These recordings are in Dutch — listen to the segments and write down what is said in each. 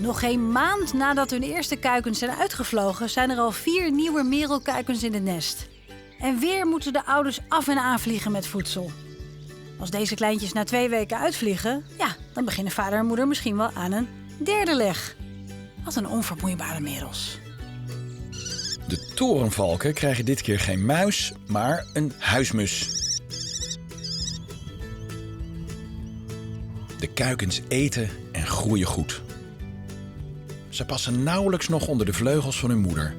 Nog geen maand nadat hun eerste kuikens zijn uitgevlogen, zijn er al 4 nieuwe merelkuikens in het nest. En weer moeten de ouders af en aan vliegen met voedsel. Als deze kleintjes na 2 weken uitvliegen, ja, dan beginnen vader en moeder misschien wel aan een derde leg. Wat een onvermoeibare merels. De torenvalken krijgen dit keer geen muis, maar een huismus. De kuikens eten en groeien goed. Ze passen nauwelijks nog onder de vleugels van hun moeder.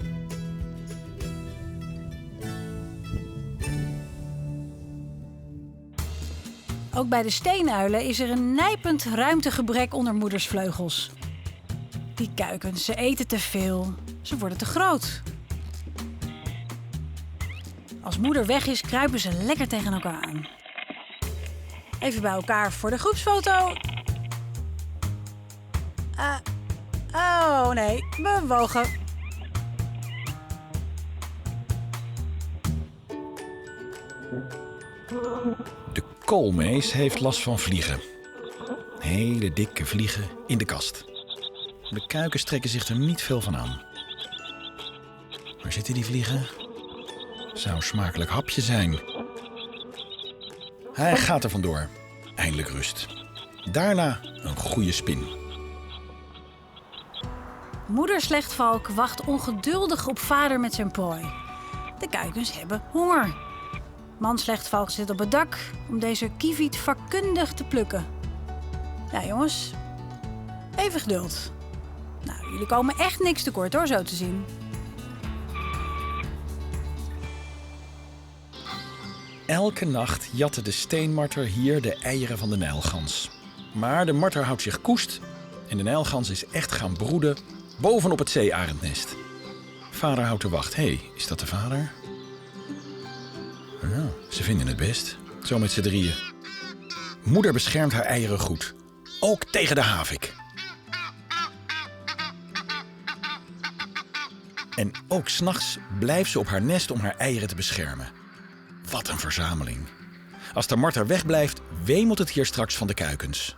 Ook bij de steenuilen is er een nijpend ruimtegebrek onder moeders vleugels. Die kuikens, ze eten te veel. Ze worden te groot. Als moeder weg is, kruipen ze lekker tegen elkaar aan. Even bij elkaar voor de groepsfoto. Oh nee, bewogen. De koolmees heeft last van vliegen. Hele dikke vliegen in de kast. De kuikens trekken zich er niet veel van aan. Waar zitten die vliegen? Zou een smakelijk hapje zijn. Hij gaat er vandoor. Eindelijk rust. Daarna een goede spin. Moeder slechtvalk wacht ongeduldig op vader met zijn prooi. De kuikens hebben honger. Man slechtvalk zit op het dak om deze kieviet vakkundig te plukken. Ja jongens, even geduld. Nou, jullie komen echt niks tekort hoor, zo te zien. Elke nacht jatte de steenmarter hier de eieren van de nijlgans. Maar de marter houdt zich koest en de nijlgans is echt gaan broeden bovenop het zeearendnest. Vader houdt de wacht. Hé, is dat de vader? Nou, ze vinden het best. Zo met z'n drieën. Moeder beschermt haar eieren goed. Ook tegen de havik. En ook 's nachts blijft ze op haar nest om haar eieren te beschermen. Wat een verzameling. Als de marter wegblijft, wemelt het hier straks van de kuikens.